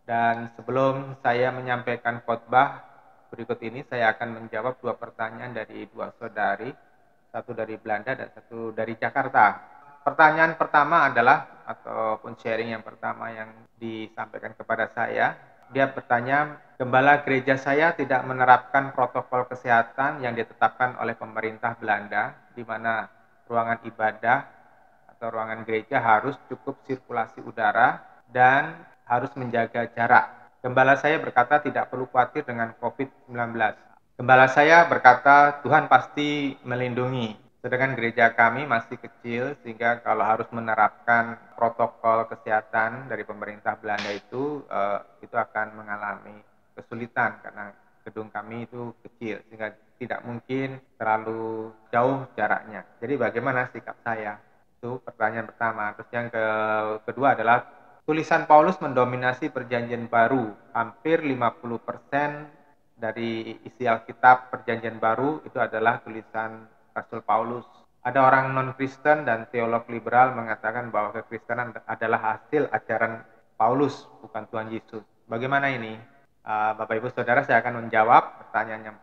Dan sebelum saya menyampaikan khotbah berikut ini, saya akan menjawab dua pertanyaan dari dua saudari, satu dari Belanda dan satu dari Jakarta. Pertanyaan pertama adalah, ataupun sharing yang pertama yang disampaikan kepada saya, dia bertanya, gembala gereja saya tidak menerapkan protokol kesehatan yang ditetapkan oleh pemerintah Belanda, di mana ruangan ibadah atau ruangan gereja harus cukup sirkulasi udara dan harus menjaga jarak. Gembala saya berkata tidak perlu khawatir dengan COVID-19. Gembala saya berkata Tuhan pasti melindungi. Sedangkan gereja kami masih kecil sehingga kalau harus menerapkan protokol kesehatan dari pemerintah Belanda itu akan mengalami kesulitan karena gedung kami itu kecil sehingga tidak mungkin terlalu jauh jaraknya. Jadi bagaimana sikap saya? Itu pertanyaan pertama. Terus yang kedua adalah tulisan Paulus mendominasi perjanjian baru. Hampir 50% dari isi Alkitab perjanjian baru itu adalah tulisan Rasul Paulus. Ada orang non-Kristen dan teolog liberal mengatakan bahwa kekristenan adalah hasil ajaran Paulus, bukan Tuhan Yesus. Bagaimana ini? Bapak Ibu Saudara, saya akan menjawab pertanyaan yang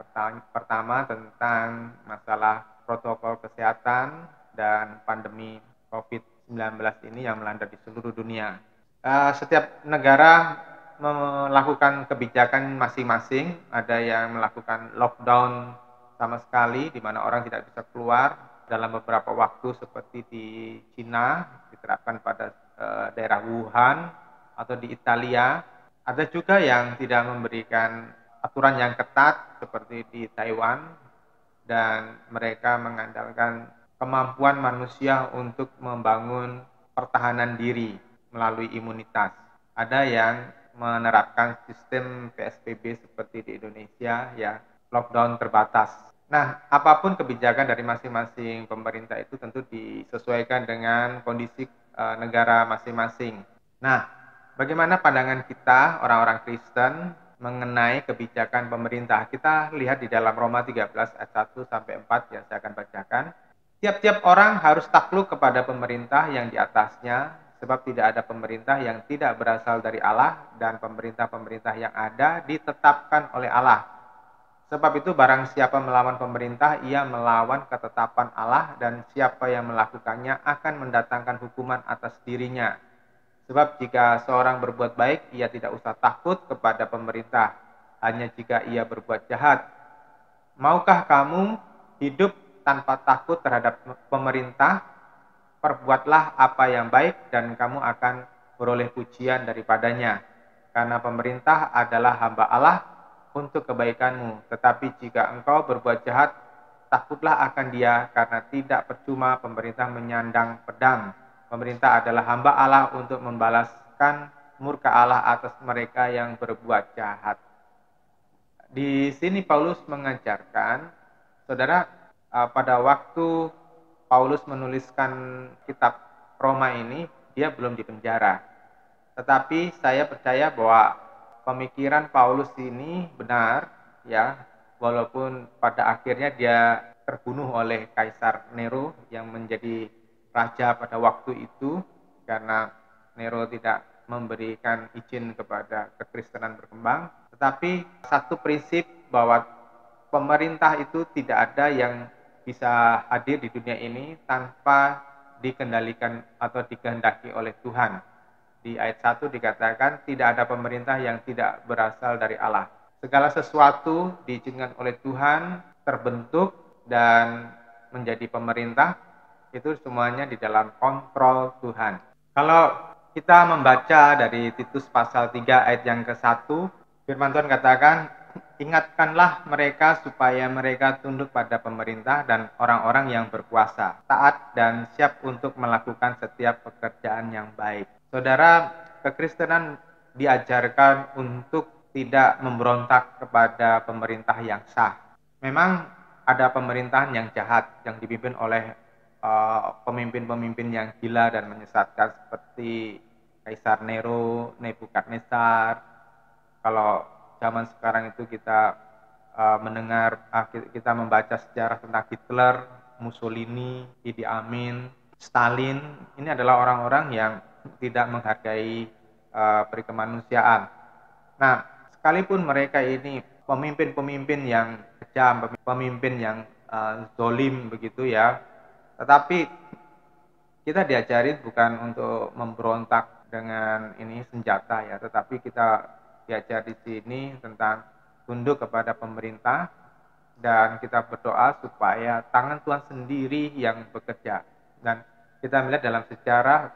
pertama tentang masalah protokol kesehatan dan pandemi COVID-19 ini yang melanda di seluruh dunia. Setiap negara melakukan kebijakan masing-masing, ada yang melakukan lockdown sama sekali, di mana orang tidak bisa keluar dalam beberapa waktu seperti di Cina, diterapkan pada daerah Wuhan, atau di Italia. Ada juga yang tidak memberikan aturan yang ketat seperti di Taiwan, dan mereka mengandalkan kemampuan manusia untuk membangun pertahanan diri melalui imunitas. Ada yang menerapkan sistem PSBB seperti di Indonesia, ya, lockdown terbatas. Nah, apapun kebijakan dari masing-masing pemerintah itu tentu disesuaikan dengan kondisi negara masing-masing. Nah, bagaimana pandangan kita orang-orang Kristen mengenai kebijakan pemerintah? Kita lihat di dalam Roma 13 ayat 1 sampai 4 yang saya akan bacakan. Tiap-tiap orang harus takluk kepada pemerintah yang di atasnya, sebab tidak ada pemerintah yang tidak berasal dari Allah, dan pemerintah-pemerintah yang ada ditetapkan oleh Allah. Sebab itu barang siapa melawan pemerintah, ia melawan ketetapan Allah, dan siapa yang melakukannya akan mendatangkan hukuman atas dirinya. Sebab jika seorang berbuat baik, ia tidak usah takut kepada pemerintah, hanya jika ia berbuat jahat. Maukah kamu hidup tanpa takut terhadap pemerintah? Perbuatlah apa yang baik dan kamu akan beroleh pujian daripadanya. Karena pemerintah adalah hamba Allah untuk kebaikanmu. Tetapi jika engkau berbuat jahat, takutlah akan dia, karena tidak percuma pemerintah menyandang pedang. Pemerintah adalah hamba Allah untuk membalaskan murka Allah atas mereka yang berbuat jahat. Di sini Paulus mengajarkan, saudara, pada waktu Paulus menuliskan kitab Roma ini, dia belum dipenjara. Tetapi saya percaya bahwa pemikiran Paulus ini benar, ya, walaupun pada akhirnya dia terbunuh oleh Kaisar Nero yang menjadi raja pada waktu itu, karena Nero tidak memberikan izin kepada kekristenan berkembang. Tetapi satu prinsip bahwa pemerintah itu tidak ada yang bisa hadir di dunia ini tanpa dikendalikan atau dikehendaki oleh Tuhan. Di ayat 1 dikatakan tidak ada pemerintah yang tidak berasal dari Allah. Segala sesuatu diizinkan oleh Tuhan, terbentuk dan menjadi pemerintah, itu semuanya di dalam kontrol Tuhan. Kalau kita membaca dari Titus pasal 3 ayat yang ke-1, firman Tuhan katakan, ingatkanlah mereka supaya mereka tunduk pada pemerintah dan orang-orang yang berkuasa, taat dan siap untuk melakukan setiap pekerjaan yang baik. Saudara, kekristenan diajarkan untuk tidak memberontak kepada pemerintah yang sah. Memang ada pemerintahan yang jahat yang dipimpin oleh pemimpin-pemimpin yang gila dan menyesatkan seperti Kaisar Nero, Nebukadnezar. Kalau zaman sekarang itu kita mendengar, kita membaca sejarah tentang Hitler, Mussolini, Idi Amin, Stalin. Ini adalah orang-orang yang tidak menghargai perikemanusiaan. Nah, sekalipun mereka ini pemimpin-pemimpin yang kejam, pemimpin yang zolim begitu ya, tetapi kita diajarin bukan untuk memberontak dengan ini senjata ya, tetapi kita diajar di sini tentang tunduk kepada pemerintah dan kita berdoa supaya tangan Tuhan sendiri yang bekerja. Dan kita melihat dalam sejarah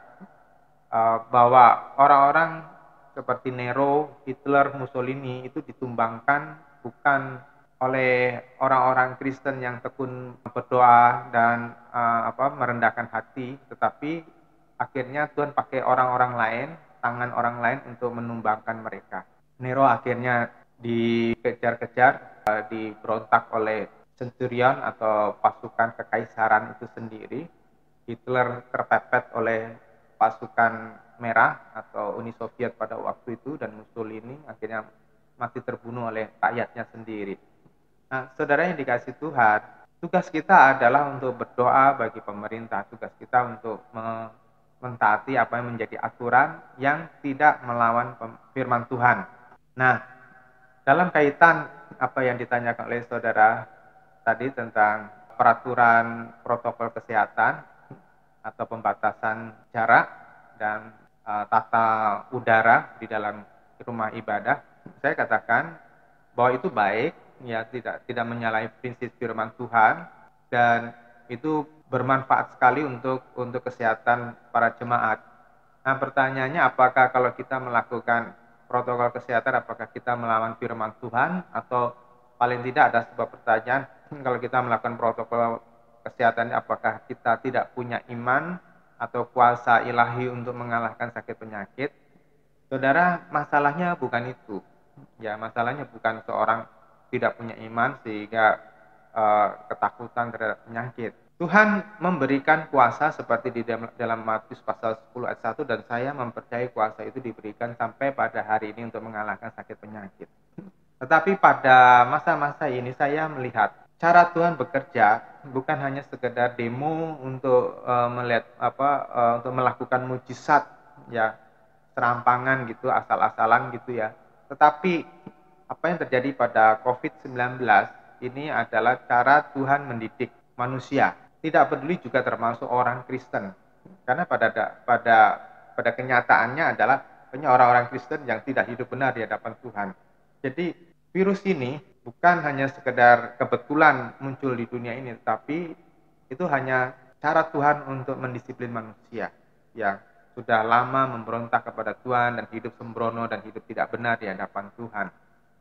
bahwa orang-orang seperti Nero, Hitler, Mussolini itu ditumbangkan bukan oleh orang-orang Kristen yang tekun berdoa dan merendahkan hati, tetapi akhirnya Tuhan pakai orang-orang lain, tangan orang lain untuk menumbangkan mereka. Nero akhirnya dikejar-kejar, diberontak oleh centurion atau pasukan kekaisaran itu sendiri. Hitler terpepet oleh pasukan merah atau Uni Soviet pada waktu itu, dan Mussolini akhirnya mati terbunuh oleh rakyatnya sendiri. Nah, saudara yang dikasih Tuhan, tugas kita adalah untuk berdoa bagi pemerintah, tugas kita untuk mentaati apa yang menjadi aturan yang tidak melawan firman Tuhan. Nah, dalam kaitan apa yang ditanyakan oleh saudara tadi tentang peraturan protokol kesehatan atau pembatasan jarak dan tata udara di dalam rumah ibadah, saya katakan bahwa itu baik, ya, tidak menyalahi prinsip firman Tuhan, dan itu bermanfaat sekali untuk kesehatan para jemaat. Nah, pertanyaannya, apakah kalau kita melakukan protokol kesehatan, apakah kita melawan firman Tuhan, atau paling tidak ada sebuah pertanyaan, kalau kita melakukan protokol kesehatan, apakah kita tidak punya iman atau kuasa ilahi untuk mengalahkan sakit penyakit? Saudara, masalahnya bukan itu. Ya, masalahnya bukan seorang tidak punya iman sehingga ketakutan terhadap penyakit. Tuhan memberikan kuasa seperti di dalam Matius pasal 10 ayat 1, dan saya mempercayai kuasa itu diberikan sampai pada hari ini untuk mengalahkan sakit penyakit. Tetapi pada masa-masa ini saya melihat cara Tuhan bekerja bukan hanya sekedar demo untuk melihat untuk melakukan mujizat, ya, serampangan gitu, asal-asalan gitu ya. Tetapi apa yang terjadi pada COVID-19 ini adalah cara Tuhan mendidik manusia. Tidak peduli juga termasuk orang Kristen. Karena pada kenyataannya adalah hanya orang-orang Kristen yang tidak hidup benar di hadapan Tuhan. Jadi virus ini bukan hanya sekedar kebetulan muncul di dunia ini, tapi itu hanya cara Tuhan untuk mendisiplin manusia yang sudah lama memberontak kepada Tuhan dan hidup sembrono dan hidup tidak benar di hadapan Tuhan.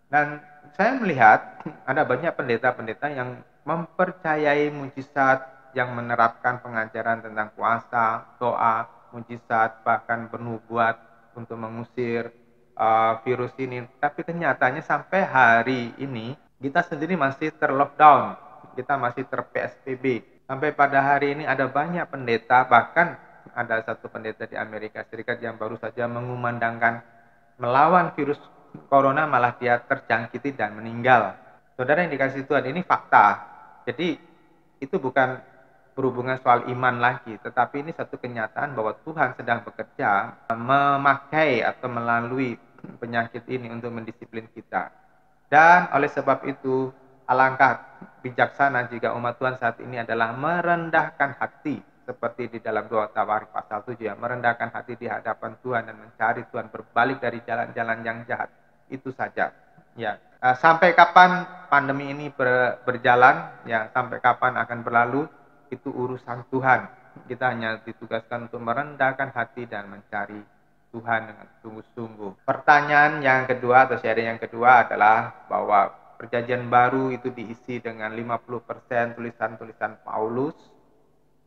Dan saya melihat ada banyak pendeta-pendeta yang mempercayai mujizat, yang menerapkan pengajaran tentang kuasa, doa, mujizat, bahkan bernubuat untuk mengusir virus ini. Tapi kenyataannya sampai hari ini kita sendiri masih terlockdown, kita masih ter-PSBB. Sampai pada hari ini ada banyak pendeta, bahkan ada satu pendeta di Amerika Serikat yang baru saja mengumandangkan melawan virus corona, malah dia terjangkiti dan meninggal. Saudara yang dikasih Tuhan, ini fakta. Jadi itu bukan berhubungan soal iman lagi, tetapi ini satu kenyataan bahwa Tuhan sedang bekerja memakai atau melalui penyakit ini untuk mendisiplin kita. Dan oleh sebab itu, alangkah bijaksana jika umat Tuhan saat ini adalah merendahkan hati, seperti di dalam doa Tawarikh pasal 7, ya, merendahkan hati di hadapan Tuhan dan mencari Tuhan, berbalik dari jalan-jalan yang jahat. Itu saja. Ya, sampai kapan pandemi ini berjalan, ya, sampai kapan akan berlalu, itu urusan Tuhan. Kita hanya ditugaskan untuk merendahkan hati dan mencari Tuhan dengan sungguh-sungguh. Pertanyaan yang kedua atau sharing yang kedua adalah bahwa perjanjian baru itu diisi dengan 50% tulisan-tulisan Paulus,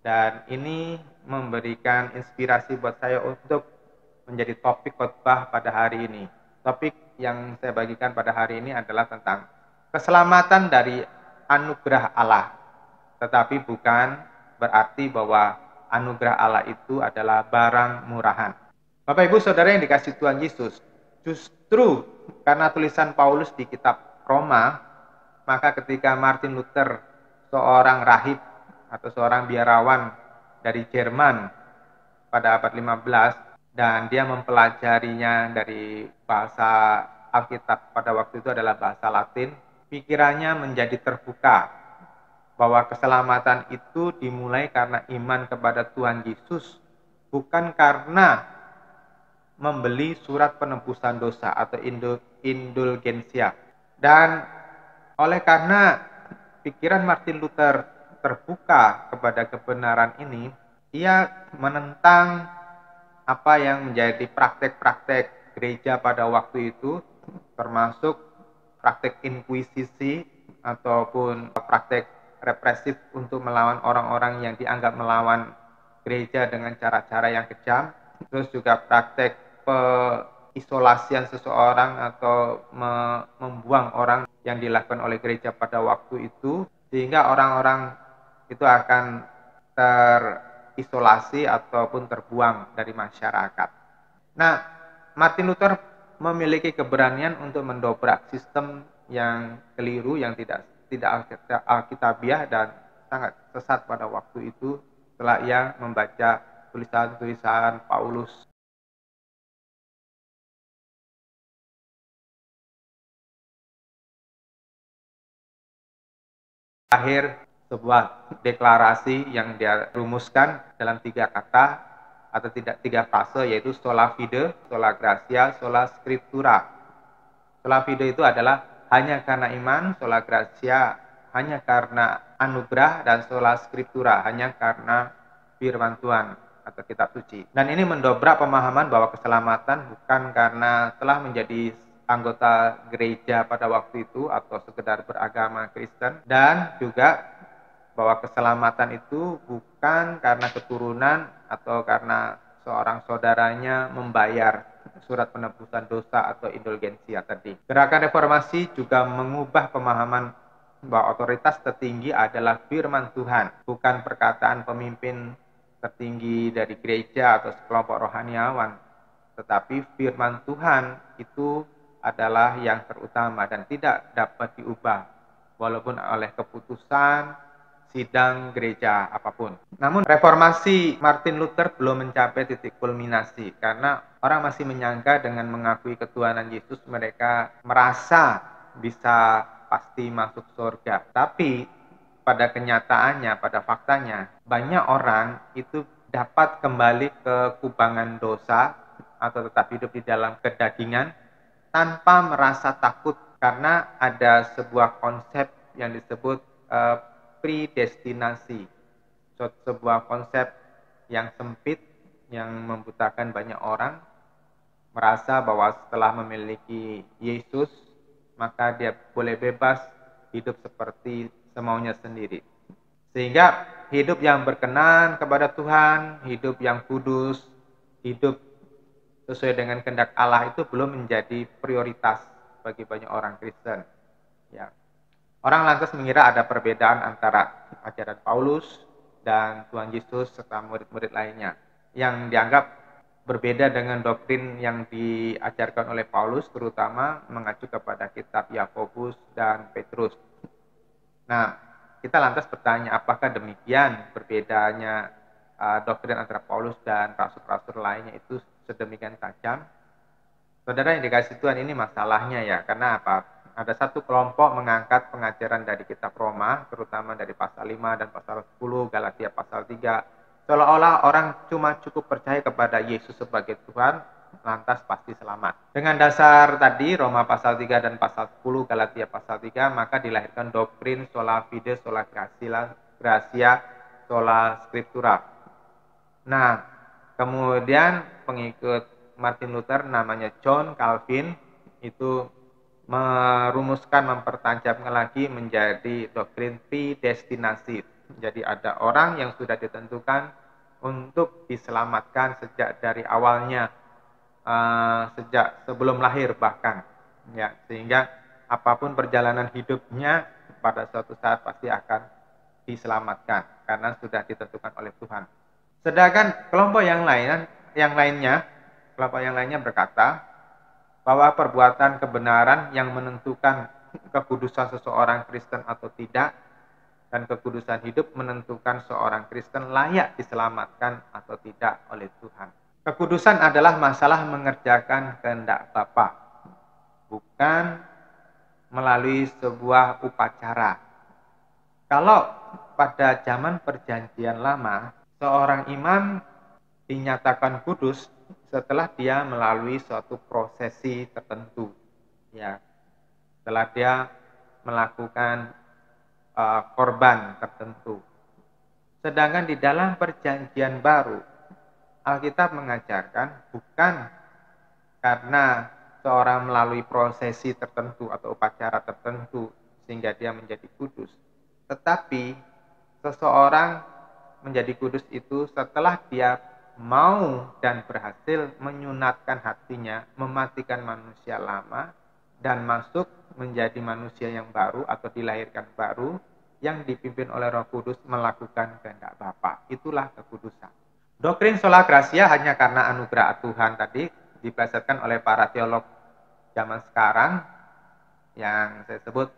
dan ini memberikan inspirasi buat saya untuk menjadi topik khotbah pada hari ini. Topik yang saya bagikan pada hari ini adalah tentang keselamatan dari anugerah Allah. Tetapi bukan berarti bahwa anugerah Allah itu adalah barang murahan. Bapak Ibu Saudara yang dikasih Tuhan Yesus, justru karena tulisan Paulus di kitab Roma, maka ketika Martin Luther, seorang rahib atau seorang biarawan dari Jerman pada abad 15, dan dia mempelajarinya dari bahasa Alkitab pada waktu itu adalah bahasa Latin, pikirannya menjadi terbuka bahwa keselamatan itu dimulai karena iman kepada Tuhan Yesus, bukan karena membeli surat penebusan dosa atau indulgensia. Dan oleh karena pikiran Martin Luther terbuka kepada kebenaran ini, ia menentang apa yang menjadi praktek-praktek gereja pada waktu itu, termasuk praktek inkuisisi ataupun praktek represif untuk melawan orang-orang yang dianggap melawan gereja dengan cara-cara yang kejam. Terus juga praktek isolasian seseorang atau membuang orang yang dilakukan oleh gereja pada waktu itu, sehingga orang-orang itu akan terisolasi ataupun terbuang dari masyarakat. Nah, Martin Luther memiliki keberanian untuk mendobrak sistem yang keliru, yang tidak alkitabiah dan sangat sesat pada waktu itu, setelah ia membaca tulisan-tulisan Paulus. Akhir sebuah deklarasi yang dia rumuskan dalam 3 kata atau tidak 3 frase, yaitu sola fide, sola gratia, sola scriptura. Sola fide itu adalah hanya karena iman, sola gratia hanya karena anugerah, dan sola scriptura hanya karena firman Tuhan atau kitab suci. Dan ini mendobrak pemahaman bahwa keselamatan bukan karena telah menjadi anggota gereja pada waktu itu atau sekedar beragama Kristen, dan juga bahwa keselamatan itu bukan karena keturunan atau karena seorang saudaranya membayar surat penebusan dosa atau indulgensia tadi. Gerakan reformasi juga mengubah pemahaman bahwa otoritas tertinggi adalah firman Tuhan, bukan perkataan pemimpin tertinggi dari gereja atau sekelompok rohaniawan, tetapi firman Tuhan itu adalah yang terutama dan tidak dapat diubah walaupun oleh keputusan sidang gereja apapun. Namun reformasi Martin Luther belum mencapai titik kulminasi karena orang masih menyangka dengan mengakui ketuhanan Yesus mereka merasa bisa pasti masuk surga. Tapi pada kenyataannya, pada faktanya, banyak orang itu dapat kembali ke kubangan dosa atau tetap hidup di dalam kedagingan tanpa merasa takut, karena ada sebuah konsep yang disebut predestinasi, sebuah konsep yang sempit yang membutakan banyak orang merasa bahwa setelah memiliki Yesus maka dia boleh bebas hidup seperti semaunya sendiri, sehingga hidup yang berkenan kepada Tuhan, hidup yang kudus, hidup sesuai dengan kehendak Allah itu belum menjadi prioritas bagi banyak orang Kristen. Ya. Orang lantas mengira ada perbedaan antara ajaran Paulus dan Tuhan Yesus serta murid-murid lainnya yang dianggap berbeda dengan doktrin yang diajarkan oleh Paulus, terutama mengacu kepada kitab Yakobus dan Petrus. Nah, kita lantas bertanya, apakah demikian berbedanya doktrin antara Paulus dan rasul-rasul lainnya itu sedemikian tajam? Saudara yang dikasih Tuhan, ini masalahnya ya, karena apa? Ada satu kelompok mengangkat pengajaran dari kitab Roma, terutama dari pasal 5 dan pasal 10, Galatia pasal 3, seolah-olah orang cuma cukup percaya kepada Yesus sebagai Tuhan, lantas pasti selamat. Dengan dasar tadi, Roma pasal 3 dan pasal 10, Galatia pasal 3, maka dilahirkan doktrin sola fide, sola gratia, sola scriptura. Nah, kemudian pengikut Martin Luther namanya John Calvin itu merumuskan, mempertajamkan lagi menjadi doktrin predestinasi. Jadi ada orang yang sudah ditentukan untuk diselamatkan sejak dari awalnya, sejak sebelum lahir bahkan, ya, sehingga apapun perjalanan hidupnya pada suatu saat pasti akan diselamatkan karena sudah ditentukan oleh Tuhan. Sedangkan kelompok yang lainnya berkata bahwa perbuatan kebenaran yang menentukan kekudusan seseorang Kristen atau tidak, dan kekudusan hidup menentukan seorang Kristen layak diselamatkan atau tidak oleh Tuhan. Kekudusan adalah masalah mengerjakan kehendak Bapa. bukan melalui sebuah upacara. Kalau pada zaman Perjanjian Lama, seorang imam dinyatakan kudus setelah dia melalui suatu prosesi tertentu, ya, setelah dia melakukan korban tertentu. Sedangkan di dalam Perjanjian Baru, Alkitab mengajarkan bukan karena seorang melalui prosesi tertentu atau upacara tertentu sehingga dia menjadi kudus, tetapi seseorang menjadi kudus itu setelah dia mau dan berhasil menyunatkan hatinya, mematikan manusia lama dan masuk menjadi manusia yang baru atau dilahirkan baru yang dipimpin oleh Roh Kudus melakukan kehendak Bapa. Itulah kekudusan. Doktrin sola gratia hanya karena anugerah Tuhan tadi dipelesetkan oleh para teolog zaman sekarang yang saya sebut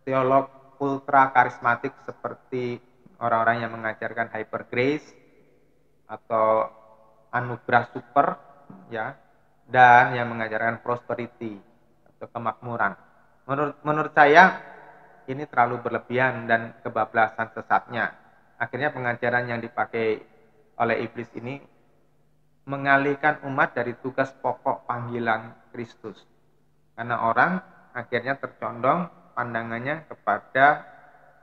teolog ultra karismatik seperti orang-orang yang mengajarkan hyper grace atau anugerah super, ya, dan yang mengajarkan prosperity atau kemakmuran. Menurut saya ini terlalu berlebihan dan kebablasan sesatnya. Akhirnya pengajaran yang dipakai oleh iblis ini mengalihkan umat dari tugas pokok panggilan Kristus. Karena orang akhirnya tercondong pandangannya kepada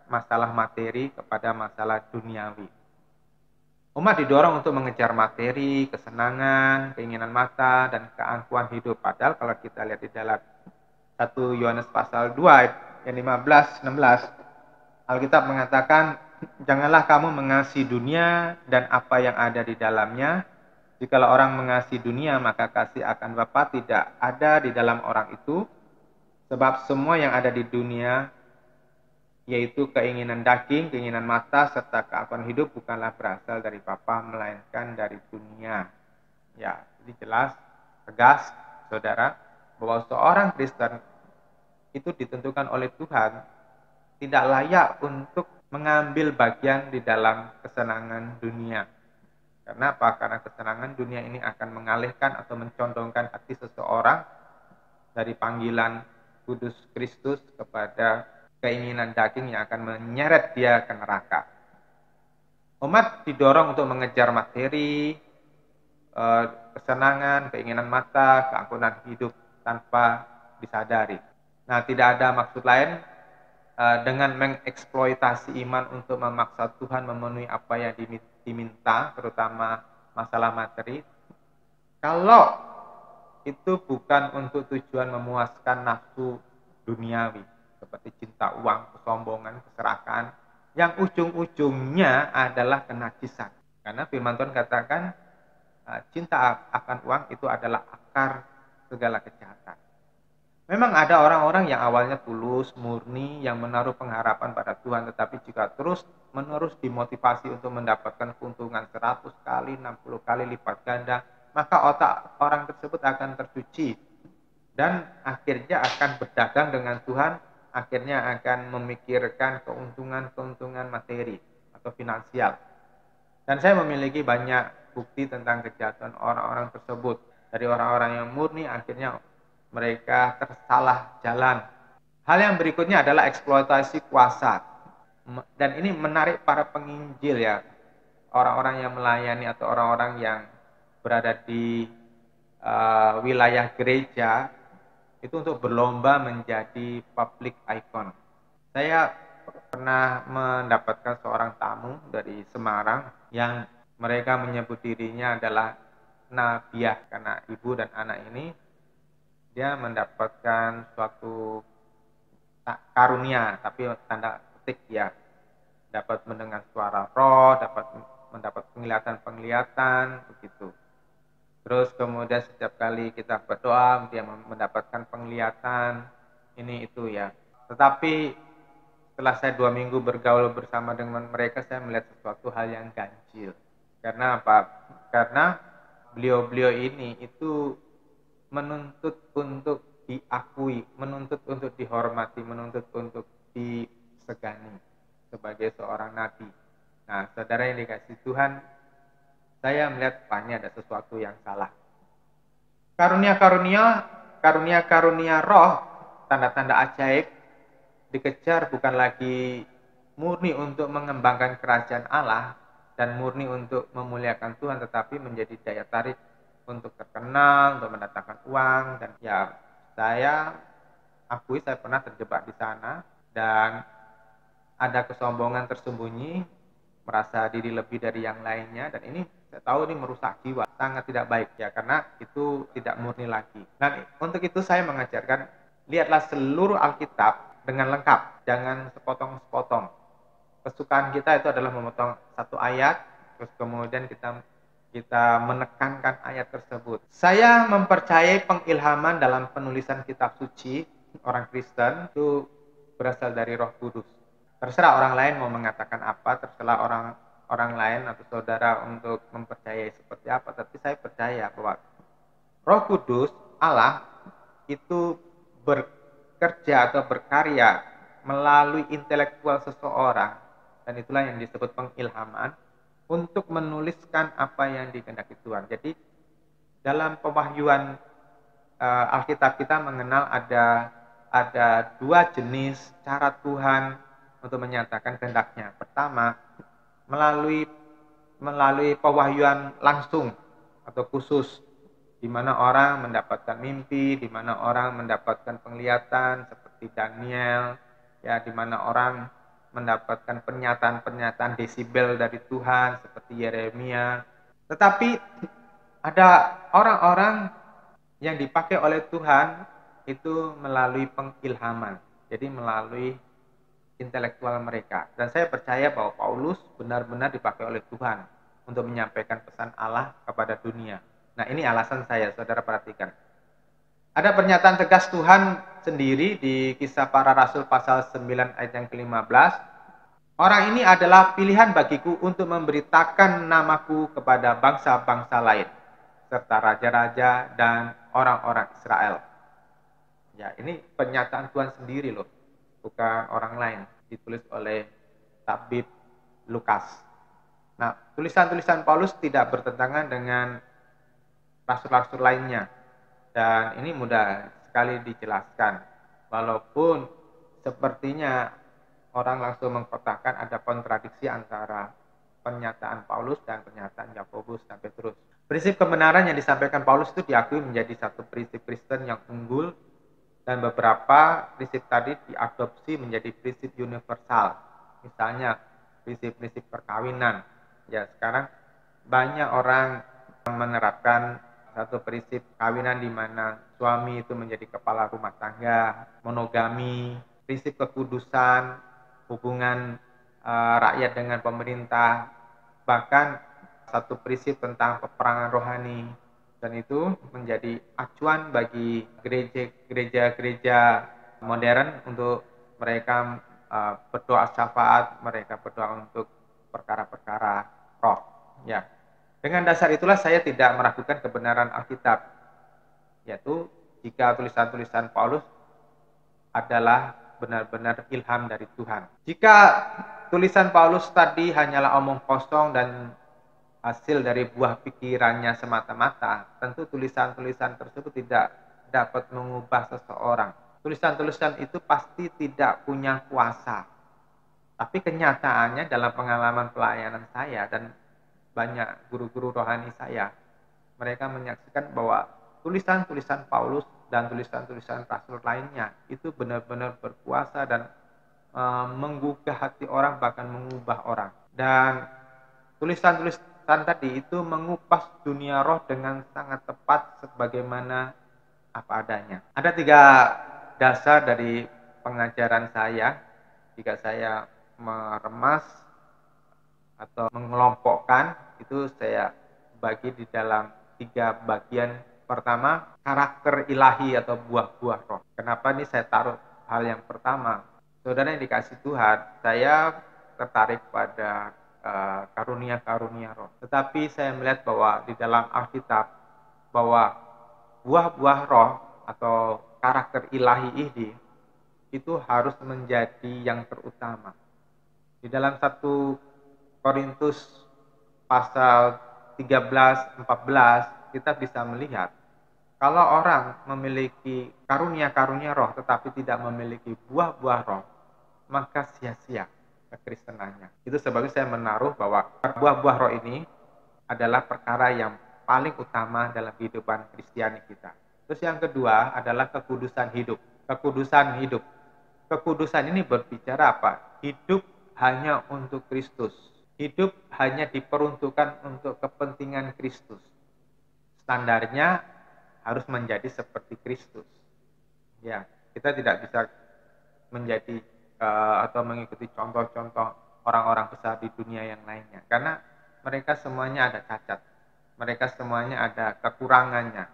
masalah materi, kepada masalah duniawi. Umat didorong untuk mengejar materi, kesenangan, keinginan mata, dan keangkuhan hidup. Padahal kalau kita lihat di dalam 1 Yohanes pasal 2 yang 15-16, Alkitab mengatakan, janganlah kamu mengasihi dunia dan apa yang ada di dalamnya. Jikalau orang mengasihi dunia, maka kasih akan Bapa tidak ada di dalam orang itu. Sebab semua yang ada di dunia, yaitu keinginan daging, keinginan mata, serta keangkuhan hidup bukanlah berasal dari Bapa, melainkan dari dunia. Ya, ini jelas, tegas, saudara, bahwa seorang Kristen itu ditentukan oleh Tuhan tidak layak untuk mengambil bagian di dalam kesenangan dunia. Karena apa? Karena kesenangan dunia ini akan mengalihkan atau mencondongkan hati seseorang dari panggilan kudus Kristus kepada keinginan daging yang akan menyeret dia ke neraka. Umat didorong untuk mengejar materi, kesenangan, keinginan mata, keangkuhan hidup tanpa disadari. Nah, tidak ada maksud lain dengan mengeksploitasi iman untuk memaksa Tuhan memenuhi apa yang diminta, terutama masalah materi. Kalau itu bukan untuk tujuan memuaskan nafsu duniawi, seperti cinta uang, kesombongan, keserakahan, yang ujung-ujungnya adalah kenajisan. Karena firman Tuhan katakan, cinta akan uang itu adalah akar segala kejahatan. Memang ada orang-orang yang awalnya tulus, murni, yang menaruh pengharapan pada Tuhan, tetapi jika terus-menerus dimotivasi untuk mendapatkan keuntungan 100 kali, 60 kali lipat ganda, maka otak orang tersebut akan tercuci dan akhirnya akan berdagang dengan Tuhan, akhirnya akan memikirkan keuntungan-keuntungan materi atau finansial. Dan saya memiliki banyak bukti tentang kejahatan orang-orang tersebut. Dari orang-orang yang murni, akhirnya mereka tersalah jalan. Hal yang berikutnya adalah eksploitasi kuasa. Dan ini menarik para penginjil, ya. Orang-orang yang melayani atau orang-orang yang berada di wilayah gereja itu untuk berlomba menjadi public icon. Saya pernah mendapatkan seorang tamu dari Semarang yang mereka menyebut dirinya adalah Nabiah, karena ibu dan anak ini dia mendapatkan suatu karunia, tapi tanda petik, ya, dapat mendengar suara roh, dapat mendapat penglihatan begitu. Terus kemudian setiap kali kita berdoa dia mendapatkan penglihatan ini itu, ya. Tetapi setelah saya 2 minggu bergaul bersama dengan mereka, saya melihat sesuatu hal yang ganjil. Karena apa? Karena beliau-beliau ini itu menuntut untuk diakui, menuntut untuk dihormati, menuntut untuk disegani sebagai seorang nabi. Nah, saudara yang dikasihi Tuhan, saya melihat ini ada sesuatu yang salah. Karunia-karunia karunia-karunia roh, tanda-tanda ajaib dikejar bukan lagi murni untuk mengembangkan kerajaan Allah dan murni untuk memuliakan Tuhan, tetapi menjadi daya tarik untuk terkenal, untuk mendatangkan uang. Dan ya, saya akui saya pernah terjebak di sana dan ada kesombongan tersembunyi, merasa diri lebih dari yang lainnya, dan ini saya tahu ini merusak jiwa, sangat tidak baik ya, karena itu tidak murni lagi. Dan untuk itu saya mengajarkan, lihatlah seluruh Alkitab dengan lengkap, jangan sepotong-sepotong. Kesukaan kita itu adalah memotong satu ayat, terus kemudian kita menekankan ayat tersebut. Saya mempercayai pengilhaman dalam penulisan kitab suci orang Kristen itu berasal dari Roh Kudus. Terserah orang lain mau mengatakan apa, terserah orang lain atau saudara untuk mempercayai seperti apa, tapi saya percaya bahwa Roh Kudus Allah itu bekerja atau berkarya melalui intelektual seseorang, dan itulah yang disebut pengilhaman, untuk menuliskan apa yang dikehendaki Tuhan. Jadi dalam pewahyuan Alkitab kita mengenal ada dua jenis cara Tuhan untuk menyatakan kehendaknya. Pertama, melalui pewahyuan langsung atau khusus, di mana orang mendapatkan mimpi, di mana orang mendapatkan penglihatan seperti Daniel, ya, di mana orang mendapatkan pernyataan-pernyataan desibel dari Tuhan seperti Yeremia. Tetapi ada orang-orang yang dipakai oleh Tuhan itu melalui pengilhaman, jadi melalui intelektual mereka. Dan saya percaya bahwa Paulus benar-benar dipakai oleh Tuhan untuk menyampaikan pesan Allah kepada dunia. Nah, ini alasan saya, saudara perhatikan. Ada pernyataan tegas Tuhan sendiri di Kisah Para Rasul pasal 9 ayat yang ke-15. Orang ini adalah pilihan bagiku untuk memberitakan namaku kepada bangsa-bangsa lain, serta raja-raja dan orang-orang Israel. Ya, ini pernyataan Tuhan sendiri loh, bukan orang lain, ditulis oleh tabib Lukas. Nah, tulisan-tulisan Paulus tidak bertentangan dengan rasul-rasul lainnya, dan ini mudah sekali dijelaskan. Walaupun sepertinya orang langsung mengkotakkan ada kontradiksi antara pernyataan Paulus dan pernyataan Yakobus dan Petrus. Prinsip kebenaran yang disampaikan Paulus itu diakui menjadi satu prinsip Kristen yang unggul, dan beberapa prinsip tadi diadopsi menjadi prinsip universal. Misalnya prinsip-prinsip perkawinan. Ya, sekarang banyak orang menerapkan satu prinsip kawinan di mana suami itu menjadi kepala rumah tangga, monogami, prinsip kekudusan, hubungan rakyat dengan pemerintah, bahkan satu prinsip tentang peperangan rohani. Dan itu menjadi acuan bagi gereja-gereja modern untuk mereka berdoa syafaat, mereka berdoa untuk perkara-perkara roh. Ya, dengan dasar itulah saya tidak meragukan kebenaran Alkitab, yaitu jika tulisan-tulisan Paulus adalah benar-benar ilham dari Tuhan. Jika tulisan Paulus tadi hanyalah omong kosong dan hasil dari buah pikirannya semata-mata, tentu tulisan-tulisan tersebut tidak dapat mengubah seseorang. Tulisan-tulisan itu pasti tidak punya kuasa. Tapi kenyataannya dalam pengalaman pelayanan saya dan banyak guru-guru rohani saya, mereka menyaksikan bahwa tulisan-tulisan Paulus dan tulisan-tulisan rasul lainnya itu benar-benar berkuasa dan menggugah hati orang, bahkan mengubah orang. Dan tulisan-tulisan tadi itu mengupas dunia roh dengan sangat tepat sebagaimana apa adanya. Ada 3 dasar dari pengajaran saya jika saya meremas atau mengelompokkan, itu saya bagi di dalam 3 bagian. Pertama, karakter ilahi atau buah-buah roh. Kenapa ini saya taruh hal yang pertama? Saudara yang dikasih Tuhan, saya tertarik pada karunia-karunia roh. Tetapi saya melihat bahwa di dalam Alkitab bahwa buah-buah roh atau karakter ilahi ini itu harus menjadi yang terutama. Di dalam 1 Korintus pasal 13-14 kita bisa melihat Kalau orang memiliki karunia-karunia roh tetapi tidak memiliki buah-buah roh, maka sia-sia kekristenannya. Itu sebabnya saya menaruh bahwa buah-buah roh ini adalah perkara yang paling utama dalam kehidupan Kristiani kita. Terus yang kedua adalah kekudusan hidup. Kekudusan hidup. Kekudusan ini berbicara apa? Hidup hanya untuk Kristus. Hidup hanya diperuntukkan untuk kepentingan Kristus. Standarnya harus menjadi seperti Kristus. Ya, kita tidak bisa menjadi atau mengikuti contoh-contoh orang-orang besar di dunia yang lainnya, karena mereka semuanya ada cacat, mereka semuanya ada kekurangannya.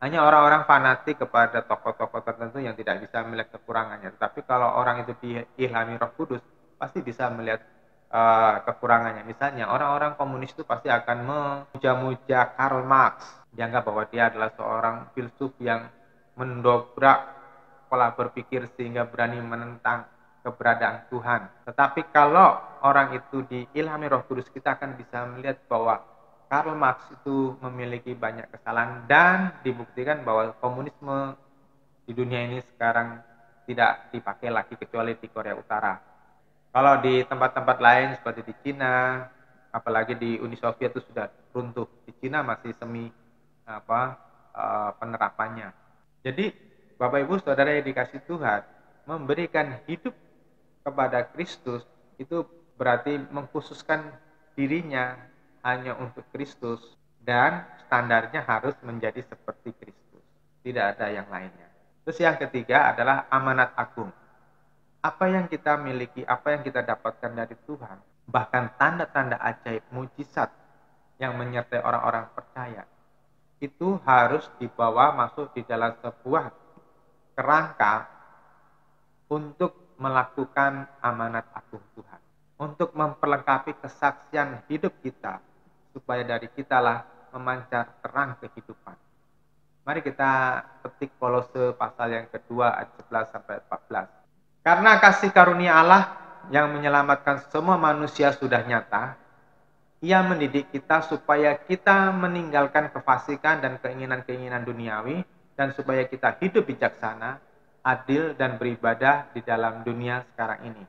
Hanya orang-orang fanatik kepada tokoh-tokoh tertentu yang tidak bisa melihat kekurangannya. Tetapi kalau orang itu diilhami Roh Kudus, pasti bisa melihat kekurangannya. Misalnya orang-orang komunis itu pasti akan memuja-muja Karl Marx, dianggap bahwa dia adalah seorang filsuf yang mendobrak pola berpikir sehingga berani menentang keberadaan Tuhan. Tetapi kalau orang itu diilhami Roh Kudus, kita akan bisa melihat bahwa Karl Marx itu memiliki banyak kesalahan dan dibuktikan bahwa komunisme di dunia ini sekarang tidak dipakai lagi kecuali di Korea Utara. Kalau di tempat-tempat lain seperti di Cina, apalagi di Uni Soviet itu sudah runtuh. Di Cina masih semi penerapannya. Jadi Bapak Ibu Saudara yang dikasih Tuhan, memberikan hidup kepada Kristus itu berarti mengkhususkan dirinya hanya untuk Kristus dan standarnya harus menjadi seperti Kristus. Tidak ada yang lainnya. Terus yang ketiga adalah amanat agung. Apa yang kita miliki, apa yang kita dapatkan dari Tuhan, bahkan tanda-tanda ajaib, mujizat yang menyertai orang-orang percaya, itu harus dibawa masuk di dalam sebuah kerangka untuk melakukan amanat agung Tuhan, untuk memperlengkapi kesaksian hidup kita, supaya dari kitalah memancar terang kehidupan. Mari kita petik Kolose pasal yang kedua ayat 11 sampai 14. Karena kasih karunia Allah yang menyelamatkan semua manusia sudah nyata, Ia mendidik kita supaya kita meninggalkan kefasikan dan keinginan-keinginan duniawi, dan supaya kita hidup bijaksana, adil, dan beribadah di dalam dunia sekarang ini.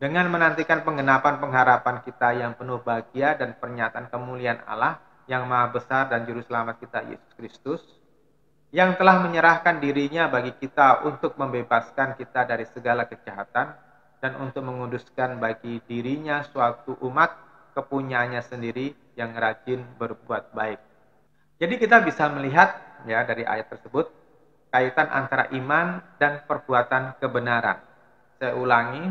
Dengan menantikan penggenapan pengharapan kita yang penuh bahagia dan pernyataan kemuliaan Allah yang maha besar dan juru selamat kita Yesus Kristus, yang telah menyerahkan dirinya bagi kita untuk membebaskan kita dari segala kejahatan dan untuk menguduskan bagi dirinya suatu umat kepunyaannya sendiri yang rajin berbuat baik. Jadi kita bisa melihat ya dari ayat tersebut kaitan antara iman dan perbuatan kebenaran. Saya ulangi,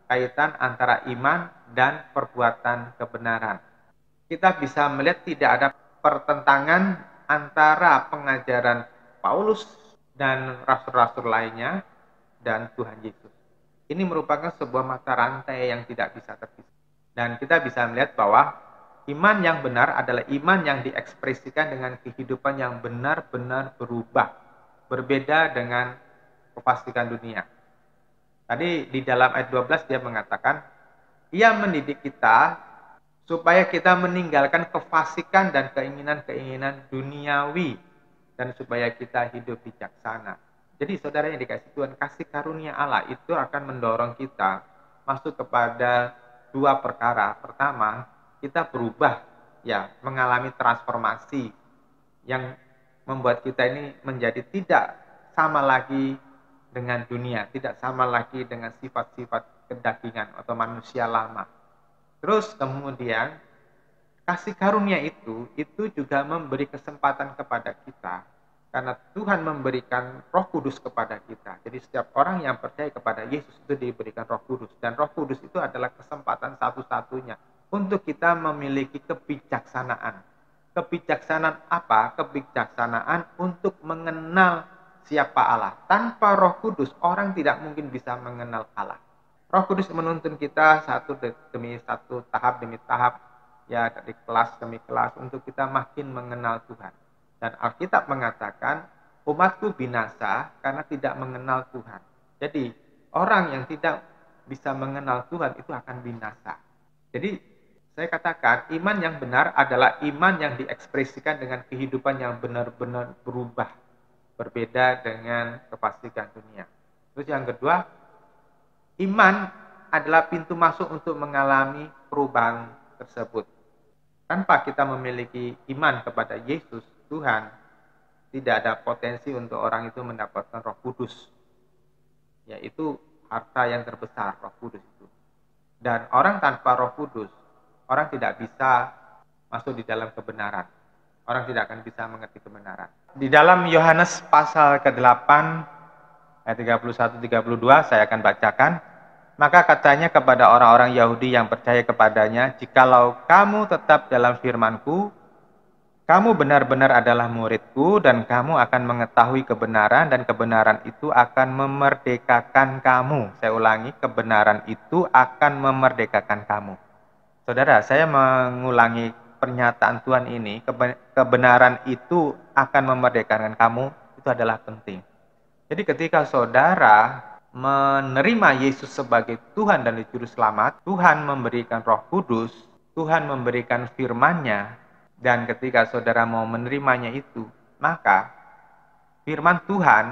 kaitan antara iman dan perbuatan kebenaran. Kita bisa melihat tidak ada pertentangan antara pengajaran Paulus dan rasul-rasul lainnya dan Tuhan Yesus. Ini merupakan sebuah mata rantai yang tidak bisa terpisah. Dan kita bisa melihat bahwa iman yang benar adalah iman yang diekspresikan dengan kehidupan yang benar-benar berubah. Berbeda dengan kepastikan dunia. Tadi di dalam ayat 12 dia mengatakan, Ia mendidik kita supaya kita meninggalkan kefasikan dan keinginan-keinginan duniawi, dan supaya kita hidup bijaksana. Jadi saudara yang dikasih Tuhan, kasih karunia Allah itu akan mendorong kita masuk kepada dua perkara. Pertama, kita berubah, ya, mengalami transformasi yang membuat kita ini menjadi tidak sama lagi dengan dunia, tidak sama lagi dengan sifat-sifat kedagingan atau manusia lama. Terus kemudian kasih karunia itu juga memberi kesempatan kepada kita, karena Tuhan memberikan Roh Kudus kepada kita. Jadi setiap orang yang percaya kepada Yesus itu diberikan Roh Kudus, dan Roh Kudus itu adalah kesempatan satu-satunya untuk kita memiliki kebijaksanaan. Kebijaksanaan apa? Kebijaksanaan untuk mengenal siapa Allah. Tanpa Roh Kudus, orang tidak mungkin bisa mengenal Allah. Roh Kudus menuntun kita satu demi satu, tahap demi tahap, ya, dari kelas demi kelas, untuk kita makin mengenal Tuhan. Dan Alkitab mengatakan, umatku binasa karena tidak mengenal Tuhan. Jadi, orang yang tidak bisa mengenal Tuhan itu akan binasa. Jadi, Saya katakan iman yang benar adalah iman yang diekspresikan dengan kehidupan yang benar-benar berubah, berbeda dengan kepastian dunia. Terus yang kedua, iman adalah pintu masuk untuk mengalami perubahan tersebut. Tanpa kita memiliki iman kepada Yesus, Tuhan, tidak ada potensi untuk orang itu mendapatkan Roh Kudus. Yaitu harta yang terbesar, Roh Kudus itu. Dan orang tanpa Roh Kudus, orang tidak bisa masuk di dalam kebenaran. Orang tidak akan bisa mengerti kebenaran. Di dalam Yohanes pasal ke-8 ayat 31-32 saya akan bacakan. Maka katanya kepada orang-orang Yahudi yang percaya kepadanya, jikalau kamu tetap dalam firman-Ku, kamu benar-benar adalah murid-Ku dan kamu akan mengetahui kebenaran dan kebenaran itu akan memerdekakan kamu. Saya ulangi, kebenaran itu akan memerdekakan kamu. Saudara, saya mengulangi pernyataan Tuhan ini, kebenaran itu akan memerdekakan kamu, itu adalah penting. Jadi ketika saudara menerima Yesus sebagai Tuhan dan Juru Selamat, Tuhan memberikan Roh Kudus, Tuhan memberikan firman-Nya, dan ketika saudara mau menerimanya itu, maka firman Tuhan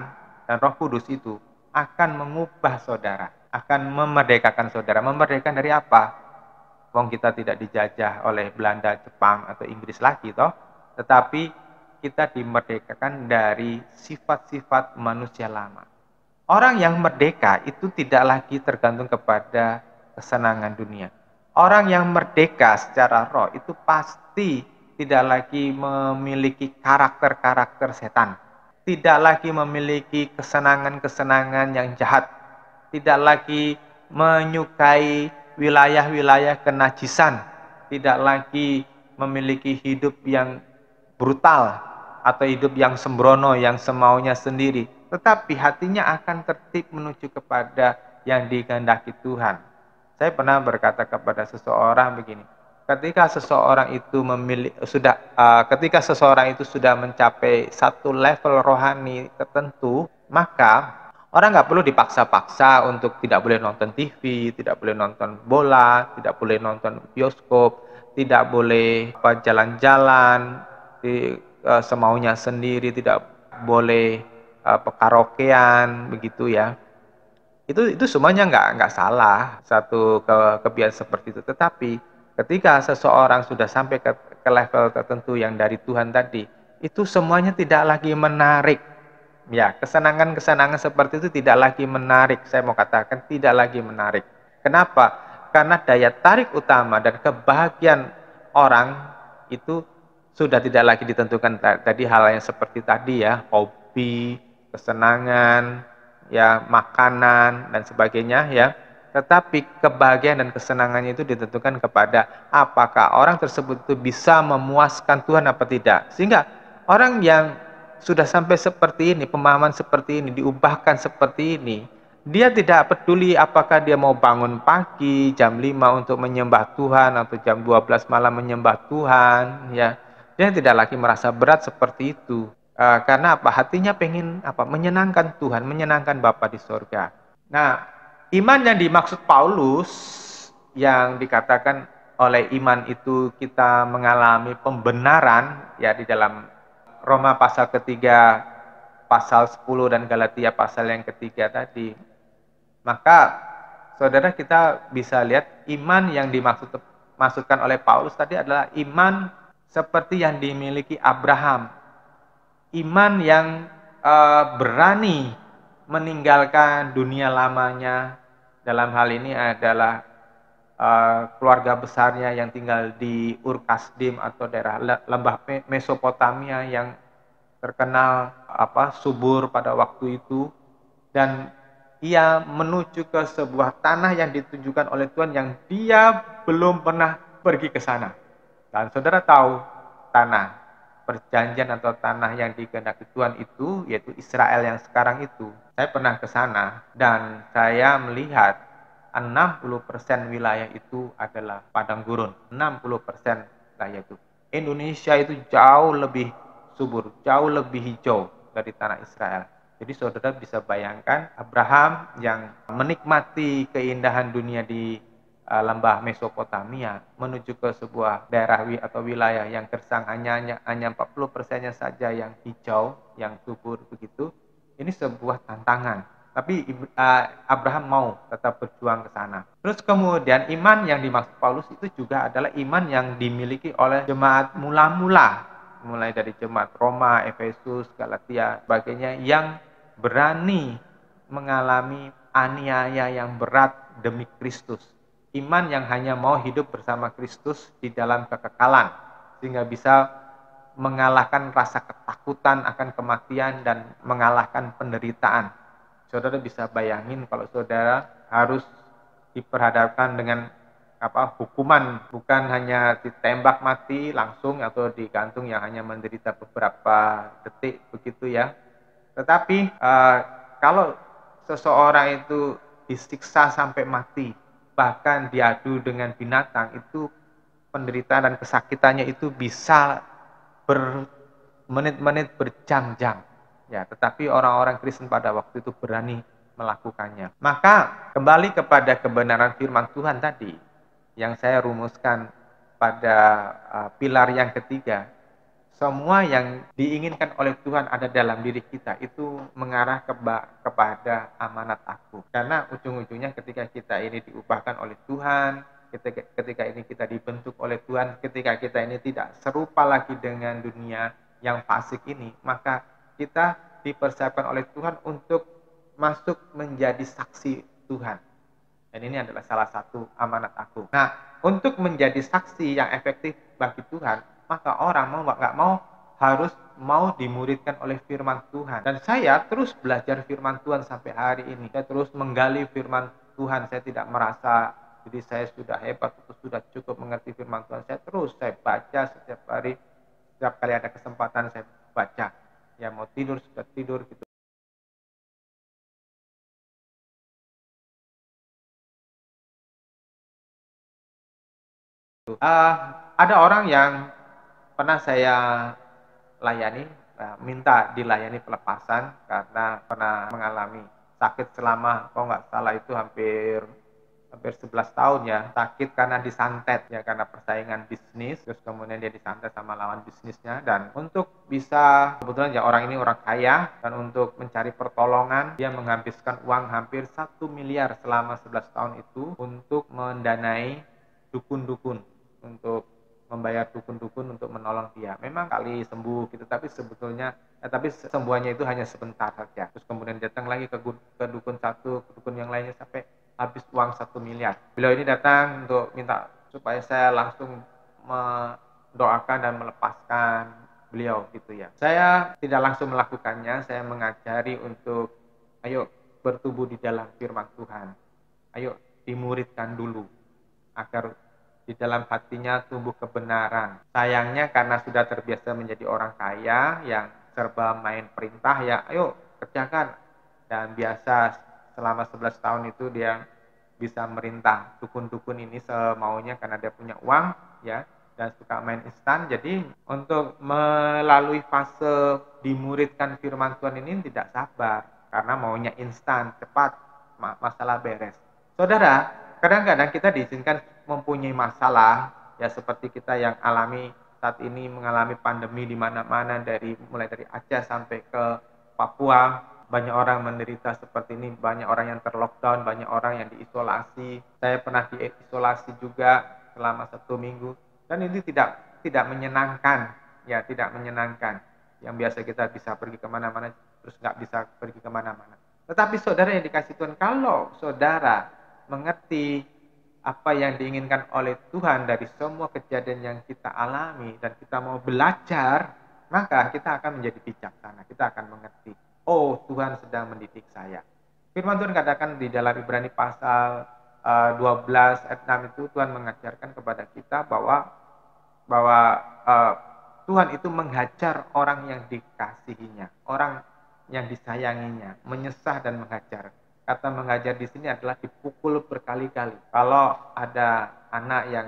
dan Roh Kudus itu akan mengubah saudara, akan memerdekakan saudara. Memerdekakan dari apa? Wong kita tidak dijajah oleh Belanda, Jepang, atau Inggris lagi, toh. Tetapi kita dimerdekakan dari sifat-sifat manusia lama. Orang yang merdeka itu tidak lagi tergantung kepada kesenangan dunia. Orang yang merdeka secara roh itu pasti tidak lagi memiliki karakter-karakter setan. Tidak lagi memiliki kesenangan-kesenangan yang jahat. Tidak lagi menyukai wilayah-wilayah kenajisan. Tidak lagi memiliki hidup yang brutal atau hidup yang sembrono, yang semaunya sendiri. Tetapi hatinya akan tertib menuju kepada yang dikehendaki Tuhan. Saya pernah berkata kepada seseorang begini, ketika seseorang itu sudah mencapai satu level rohani tertentu, maka orang nggak perlu dipaksa-paksa untuk tidak boleh nonton TV, tidak boleh nonton bola, tidak boleh nonton bioskop, tidak boleh jalan-jalan semaunya sendiri, tidak boleh karaokean, begitu ya. Itu semuanya nggak salah, satu kebiasaan seperti itu. Tetapi ketika seseorang sudah sampai ke level tertentu yang dari Tuhan tadi, itu semuanya tidak lagi menarik. Ya, kesenangan-kesenangan seperti itu tidak lagi menarik. Saya mau katakan tidak lagi menarik. Kenapa? Karena daya tarik utama dan kebahagiaan orang itu sudah tidak lagi ditentukan tadi hal yang seperti tadi ya, hobi, kesenangan, ya, makanan dan sebagainya ya. Tetapi kebahagiaan dan kesenangannya itu ditentukan kepada apakah orang tersebut itu bisa memuaskan Tuhan apa tidak. Sehingga orang yang sudah sampai seperti ini, pemahaman seperti ini, diubahkan seperti ini, dia tidak peduli apakah dia mau bangun pagi jam 5 untuk menyembah Tuhan atau jam 12 malam menyembah Tuhan, ya. Dia tidak lagi merasa berat seperti itu. Karena apa? Hatinya pengen apa? Menyenangkan Tuhan, menyenangkan Bapa di sorga. Nah, iman yang dimaksud Paulus yang dikatakan oleh iman itu kita mengalami pembenaran ya di dalam Roma pasal ketiga, pasal 10 dan Galatia pasal yang ketiga tadi. Maka saudara kita bisa lihat iman yang dimaksudkan oleh Paulus tadi adalah iman seperti yang dimiliki Abraham. Iman yang berani meninggalkan dunia lamanya, dalam hal ini adalah keluarga besarnya yang tinggal di Ur Kasdim atau daerah lembah Mesopotamia yang terkenal subur pada waktu itu, dan ia menuju ke sebuah tanah yang ditunjukkan oleh Tuhan yang dia belum pernah pergi ke sana. Dan saudara tahu tanah perjanjian atau tanah yang dikehendaki Tuhan itu yaitu Israel yang sekarang itu. Saya pernah ke sana dan saya melihat 60% wilayah itu adalah padang gurun. 60% wilayah itu. Indonesia itu jauh lebih subur, jauh lebih hijau dari tanah Israel. Jadi saudara bisa bayangkan Abraham yang menikmati keindahan dunia di lembah Mesopotamia menuju ke sebuah daerah atau wilayah yang gersang hanya 40%-nya saja yang hijau, yang subur begitu. Ini sebuah tantangan. Tapi Abraham mau tetap berjuang ke sana. Terus kemudian iman yang dimaksud Paulus itu juga adalah iman yang dimiliki oleh jemaat mula-mula, mulai dari jemaat Roma, Efesus, Galatia, sebagainya, yang berani mengalami aniaya yang berat demi Kristus. Iman yang hanya mau hidup bersama Kristus di dalam kekekalan, sehingga bisa mengalahkan rasa ketakutan akan kematian dan mengalahkan penderitaan. Saudara bisa bayangin kalau saudara harus diperhadapkan dengan hukuman, bukan hanya ditembak mati langsung atau digantung yang hanya menderita beberapa detik begitu ya. Tetapi kalau seseorang itu disiksa sampai mati, bahkan diadu dengan binatang, itu penderitaan dan kesakitannya itu bisa bermenit-menit, berjam-jam. Ya, tetapi orang-orang Kristen pada waktu itu berani melakukannya. Maka kembali kepada kebenaran firman Tuhan tadi yang saya rumuskan pada pilar yang ketiga, semua yang diinginkan oleh Tuhan ada dalam diri kita itu mengarah kepada amanat aku. Karena ujung-ujungnya ketika kita ini diubahkan oleh Tuhan, ketika ini kita dibentuk oleh Tuhan, ketika kita ini tidak serupa lagi dengan dunia yang fasik ini, maka kita dipersiapkan oleh Tuhan untuk masuk menjadi saksi Tuhan. Dan ini adalah salah satu amanat aku. Nah, untuk menjadi saksi yang efektif bagi Tuhan, maka orang mau nggak mau harus mau dimuridkan oleh firman Tuhan. Dan saya terus belajar firman Tuhan sampai hari ini. Saya terus menggali firman Tuhan. Saya tidak merasa jadi saya sudah hebat atau sudah cukup mengerti firman Tuhan. Saya baca setiap hari. Setiap kali ada kesempatan saya baca. Ya mau tidur sudah tidur gitu. Ada orang yang pernah saya layani, minta dilayani pelepasan karena pernah mengalami sakit selama, kalau nggak salah itu hampir 11 tahun ya, sakit karena disantet ya, karena persaingan bisnis, terus kemudian dia disantet sama lawan bisnisnya. Dan untuk bisa, kebetulan ya orang ini orang kaya, dan untuk mencari pertolongan dia menghabiskan uang hampir 1 miliar selama 11 tahun itu untuk mendanai dukun-dukun, untuk membayar dukun-dukun untuk menolong dia. Memang kali sembuh gitu, tapi sebetulnya tapi sembuhannya itu hanya sebentar saja. Terus kemudian datang lagi ke dukun satu, ke dukun yang lainnya, sampai habis uang 1 miliar. Beliau ini datang untuk minta supaya saya langsung mendoakan dan melepaskan beliau gitu ya. Saya tidak langsung melakukannya, saya mengajari untuk ayo bertumbuh di dalam firman Tuhan. Ayo dimuridkan dulu agar di dalam hatinya tumbuh kebenaran. Sayangnya karena sudah terbiasa menjadi orang kaya yang serba main perintah, ya ayo kerjakan. Dan biasa selama 11 tahun itu dia bisa merintah dukun-dukun ini semaunya karena dia punya uang ya, dan suka main instan. Jadi untuk melalui fase dimuridkan firman Tuhan ini tidak sabar karena maunya instan, cepat, masalah beres. Saudara, kadang-kadang kita diizinkan mempunyai masalah ya, seperti kita yang alami saat ini, mengalami pandemi di mana-mana, mulai dari Aceh sampai ke Papua. Banyak orang menderita seperti ini, banyak orang yang terlockdown, banyak orang yang diisolasi. Saya pernah diisolasi juga selama 1 minggu, dan ini tidak menyenangkan, ya tidak menyenangkan. Yang biasa kita bisa pergi kemana-mana, terus nggak bisa pergi kemana-mana. Tetapi saudara yang dikasih Tuhan, kalau saudara mengerti apa yang diinginkan oleh Tuhan dari semua kejadian yang kita alami, dan kita mau belajar, maka kita akan menjadi bijaksana, kita akan mengerti. Oh, Tuhan sedang mendidik saya. Firman Tuhan katakan di dalam Ibrani pasal 12 ayat 6 itu, Tuhan mengajarkan kepada kita bahwa Tuhan itu menghajar orang yang dikasihinya, orang yang disayanginya, menyesah dan menghajar. Kata mengajar di sini adalah dipukul berkali-kali. Kalau ada anak yang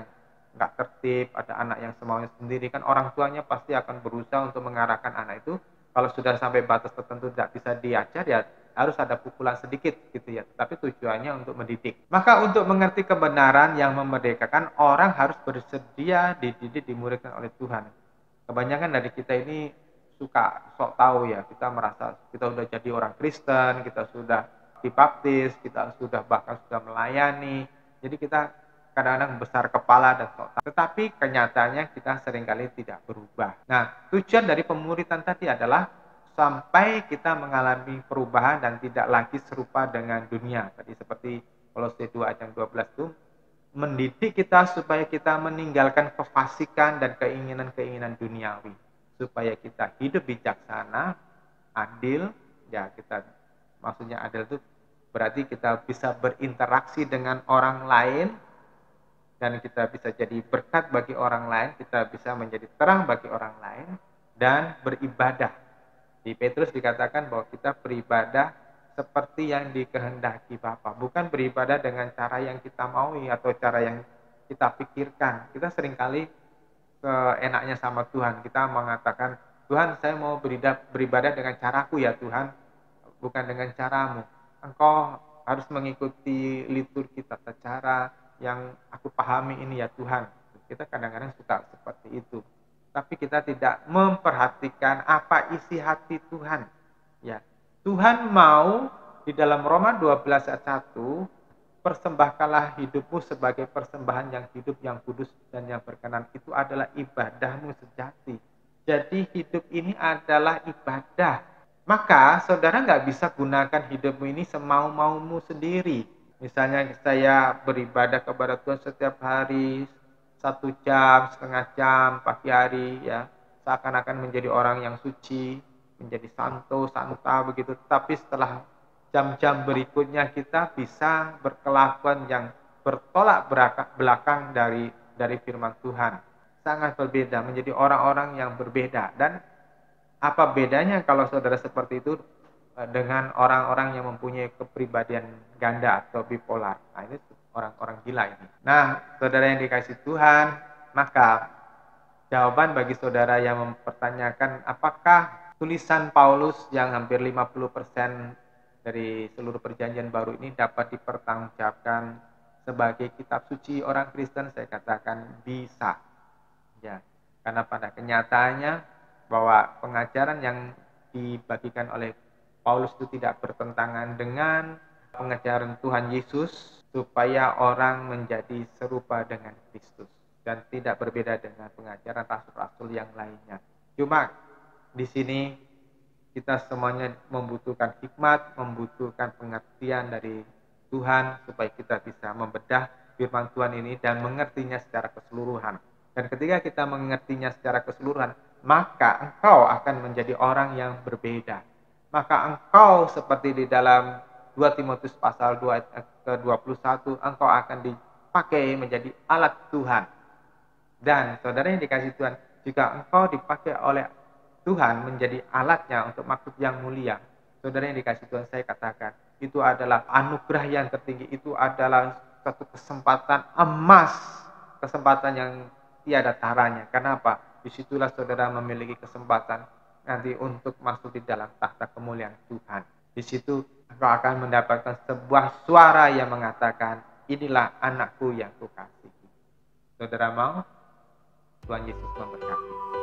nggak tertib, ada anak yang semaunya sendiri, kan orang tuanya pasti akan berusaha untuk mengarahkan anak itu. Kalau sudah sampai batas tertentu tidak bisa diajar, ya harus ada pukulan sedikit gitu ya, tapi tujuannya untuk mendidik. Maka untuk mengerti kebenaran yang memerdekakan, orang harus bersedia dididik, dimuridkan oleh Tuhan. Kebanyakan dari kita ini suka sok tahu ya, kita merasa kita sudah jadi orang Kristen, kita sudah dibaptis, kita sudah bahkan sudah melayani. Jadi kita kadang-kadang besar kepala dan sok tahu. Tetapi kenyataannya kita seringkali tidak berubah. Nah, tujuan dari pemuritan tadi adalah sampai kita mengalami perubahan dan tidak lagi serupa dengan dunia. Tadi seperti Kolose 2 ayat yang 12 itu mendidik kita supaya kita meninggalkan kefasikan dan keinginan-keinginan duniawi, supaya kita hidup bijaksana, adil. Ya, kita maksudnya adil itu berarti kita bisa berinteraksi dengan orang lain dan kita bisa jadi berkat bagi orang lain, kita bisa menjadi terang bagi orang lain dan beribadah. Di Petrus dikatakan bahwa kita beribadah seperti yang dikehendaki Bapa, bukan beribadah dengan cara yang kita maui atau cara yang kita pikirkan. Kita seringkali keenaknya sama Tuhan. Kita mengatakan, Tuhan, saya mau beribadah dengan caraku ya Tuhan, bukan dengan caramu. Engkau harus mengikuti liturgi tata cara yang aku pahami ini ya Tuhan. Kita kadang-kadang suka seperti itu. Tapi kita tidak memperhatikan apa isi hati Tuhan. Ya, Tuhan mau di dalam Roma 12 ayat 1, persembahkanlah hidupmu sebagai persembahan yang hidup, yang kudus dan yang berkenan. Itu adalah ibadahmu sejati. Jadi hidup ini adalah ibadah. Maka saudara nggak bisa gunakan hidupmu ini semau-maumu sendiri. Misalnya saya beribadah kepada Tuhan setiap hari 1 jam, setengah jam, pagi hari, ya, seakan-akan menjadi orang yang suci, menjadi santo, santa begitu. Tapi setelah jam-jam berikutnya kita bisa berkelakuan yang bertolak belakang dari firman Tuhan. Sangat berbeda, menjadi orang-orang yang berbeda. Dan apa bedanya kalau saudara seperti itu dengan orang-orang yang mempunyai kepribadian ganda atau bipolar? Nah, ini orang-orang gila ini. Nah, saudara yang dikasih Tuhan, maka jawaban bagi saudara yang mempertanyakan apakah tulisan Paulus yang hampir 50% dari seluruh perjanjian baru ini dapat dipertanggungjawabkan sebagai kitab suci orang Kristen, saya katakan bisa. Ya, karena pada kenyataannya bahwa pengajaran yang dibagikan oleh Paulus itu tidak bertentangan dengan pengajaran Tuhan Yesus supaya orang menjadi serupa dengan Kristus dan tidak berbeda dengan pengajaran rasul-rasul yang lainnya. Cuma di sini kita semuanya membutuhkan hikmat, membutuhkan pengertian dari Tuhan supaya kita bisa membedah firman Tuhan ini dan mengertinya secara keseluruhan. Dan ketika kita mengertinya secara keseluruhan, maka engkau akan menjadi orang yang berbeda. Maka engkau seperti di dalam 2 Timotius pasal 2 ayat ke-21, engkau akan dipakai menjadi alat Tuhan. Dan saudara yang dikasih Tuhan, jika engkau dipakai oleh Tuhan menjadi alatnya untuk maksud yang mulia, saudara yang dikasih Tuhan, saya katakan, itu adalah anugerah yang tertinggi, itu adalah satu kesempatan emas, kesempatan yang tiada taranya. Kenapa? Disitulah saudara memiliki kesempatan nanti untuk masuk di dalam tahta kemuliaan Tuhan. Di situ engkau akan mendapatkan sebuah suara yang mengatakan, inilah anakku yang kukasihi. Saudara mau? Tuhan Yesus memberkati.